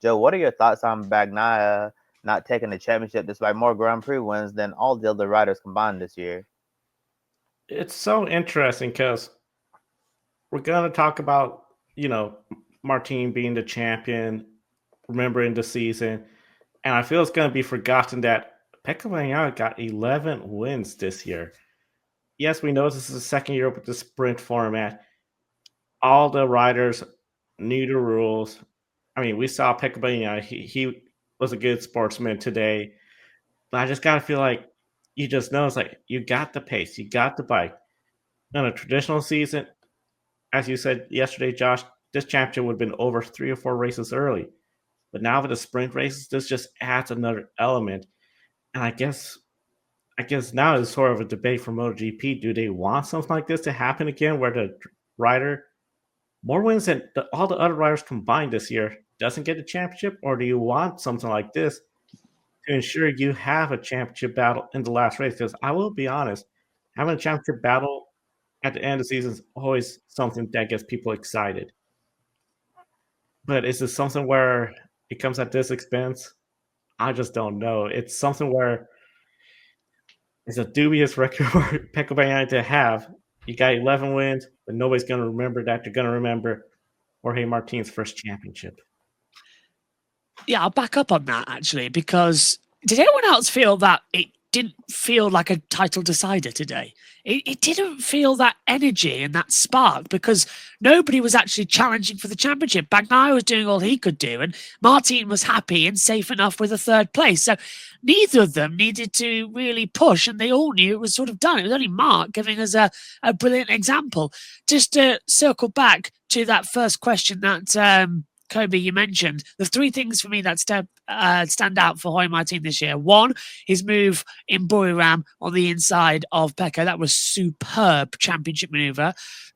Joe, what are your thoughts on Bagnaia not taking the championship despite more Grand Prix wins than all the other riders combined this year? It's so interesting because we're going to talk about, you know, Martin being the champion, remembering the season, and I feel it's going to be forgotten that Pecco Bagnaia got 11 wins this year. Yes, we know this is the second year with the sprint format. All the riders knew the rules. I mean, we saw Pecco Bagnaia. He was a good sportsman today, but I just got to feel like you just know it's like you got the pace, you got the bike. In a traditional season, as you said yesterday, Josh, this championship would have been over 3 or 4 races early. But now with the sprint races, this just adds another element. And I guess now it's sort of a debate for MotoGP. Do they want something like this to happen again, where the rider more wins than all the other riders combined this year doesn't get the championship, or do you want something like this to ensure you have a championship battle in the last race? Because I will be honest, having a championship battle at the end of the season is always something that gets people excited. But is it something where it comes at this expense? I just don't know. It's something where it's a dubious record for Pecco Bagnaia to have. You got 11 wins, but nobody's going to remember that. They're going to remember Jorge Martin's first championship. Yeah, I'll back up on that actually, because did anyone else feel that it didn't feel like a title decider today? It didn't feel that energy and that spark because nobody was actually challenging for the championship. Bagnaia was doing all he could do, and Martin was happy and safe enough with a third place. So neither of them needed to really push, and they all knew it was sort of done. It was only Mark giving us a brilliant example. Just to circle back to that first question that Kobe, you mentioned the three things for me that stand out for Jorge Martin this year. One, his move in Buriram on the inside of Pecco. That was superb championship maneuver.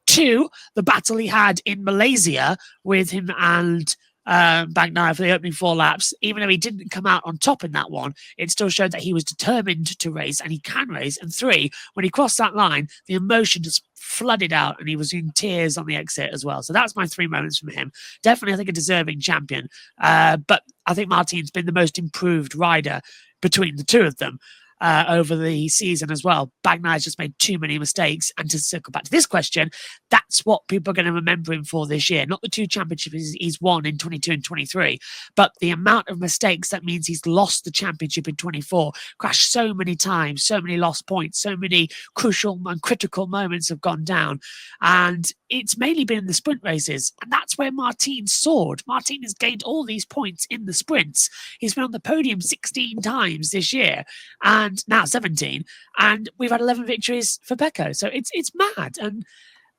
Two, the battle he had in Malaysia with him and Bagnaia for the opening 4 laps. Even though he didn't come out on top in that one, it still showed that he was determined to race and he can race. And three, when he crossed that line, the emotion just flooded out and he was in tears on the exit as well. So that's my 3 moments from him. Definitely, I think a deserving champion. But I think Martin's been the most improved rider between the two of them. Over the season as well. Bagnaia's just made too many mistakes. And to circle back to this question, that's what people are going to remember him for this year. Not the 2 championships he's won in 22 and 23, but the amount of mistakes that means he's lost the championship in 24, crashed so many times, so many lost points, so many crucial and critical moments have gone down. And it's mainly been in the sprint races. And that's where Martin soared. Martin has gained all these points in the sprints. He's been on the podium 16 times this year. And now 17, and we've had 11 victories for Pecco. So it's mad. And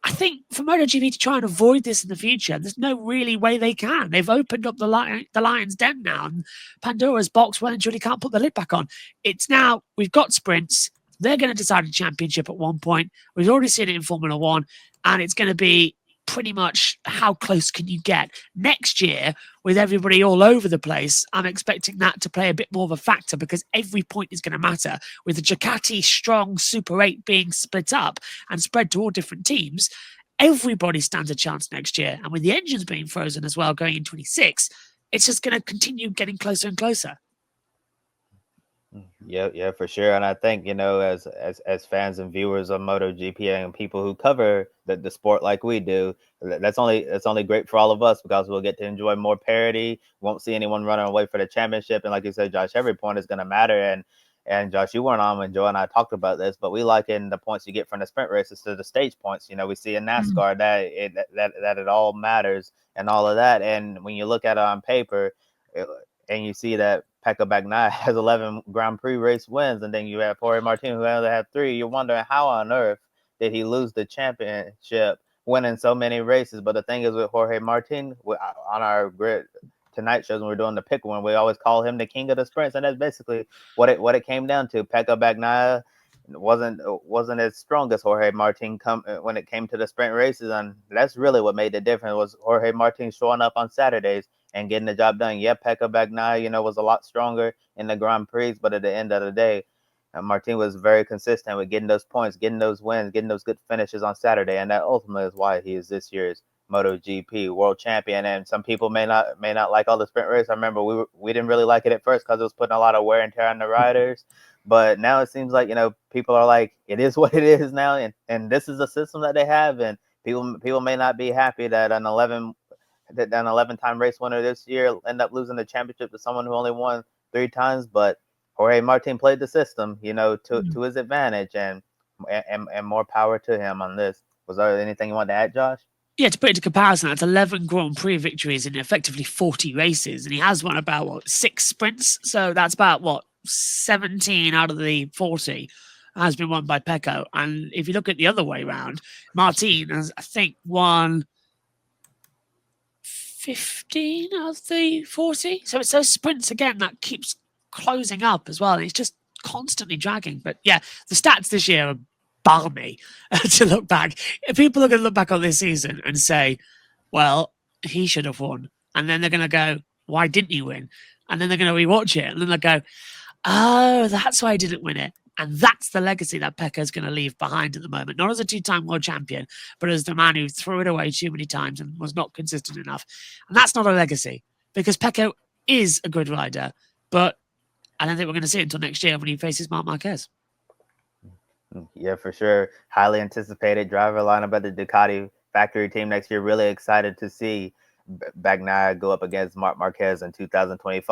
I think for MotoGP to try and avoid this in the future, there's no really way they can. They've opened up the lion's den now, and Pandora's box well and truly can't put the lid back on. It's now, we've got sprints. They're going to decide a championship at one point. We've already seen it in Formula One, and it's going to be pretty much how close can you get next year with everybody all over the place. I'm expecting that to play a bit more of a factor because every point is going to matter. With the Ducati strong Super 8 being split up and spread to all different teams, everybody stands a chance next year. And with the engines being frozen as well going in 26, it's just going to continue getting closer and closer. Yeah, for sure. And I think, as fans and viewers of MotoGP and people who cover the sport like we do, that's only great for all of us because we'll get to enjoy more parity. Won't see anyone running away for the championship. And like you said, Josh, every point is going to matter. And Josh, you weren't on when Joe and I talked about this, but we liken the points you get from the sprint races to the stage points. We see in NASCAR that it all matters and all of that. And when you look at it on paper, and you see that Pecco Bagnaia has 11 Grand Prix race wins, and then you have Jorge Martin who only had 3. You're wondering how on earth did he lose the championship winning so many races? But the thing is with Jorge Martin, on our grid tonight shows when we're doing the pick one, we always call him the king of the sprints, and that's basically what it came down to. Pecco Bagnaia wasn't as strong as Jorge Martin when it came to the sprint races, and that's really what made the difference was Jorge Martin showing up on Saturdays and getting the job done. Yeah, Pecco Bagnaia, was a lot stronger in the Grand Prix, but at the end of the day, Martin was very consistent with getting those points, getting those wins, getting those good finishes on Saturday, and that ultimately is why he is this year's MotoGP world champion. And some people may not like all the sprint race. I remember we didn't really like it at first because it was putting a lot of wear and tear on the riders. But now it seems like, people are like, it is what it is now, and this is the system that they have, and people may not be happy that an 11-time race winner this year end up losing the championship to someone who only won 3 times, but Jorge Martin played the system, to his advantage, and more power to him on this. Was there anything you wanted to add, Josh? Yeah, to put it into comparison, that's 11 Grand Prix victories in effectively 40 races, and he has won about 6 sprints. So that's about 17 out of the 40 has been won by Pecco. And if you look at the other way around, Martin has, I think, won 15 out of the 40. So it's those sprints again that keeps closing up as well. And it's just constantly dragging. But yeah, the stats this year are balmy to look back. If people are going to look back on this season and say, well, he should have won. And then they're going to go, why didn't he win? And then they're going to rewatch it. And then they'll go, oh, that's why he didn't win it. And that's the legacy that Pecco's going to leave behind at the moment. Not as a 2-time world champion, but as the man who threw it away too many times and was not consistent enough. And that's not a legacy, because Pecco is a good rider. But I don't think we're going to see it until next year when he faces Marc Marquez. Yeah, for sure. Highly anticipated driver lineup at the Ducati factory team next year. Really excited to see Bagnaia go up against Marc Marquez in 2025.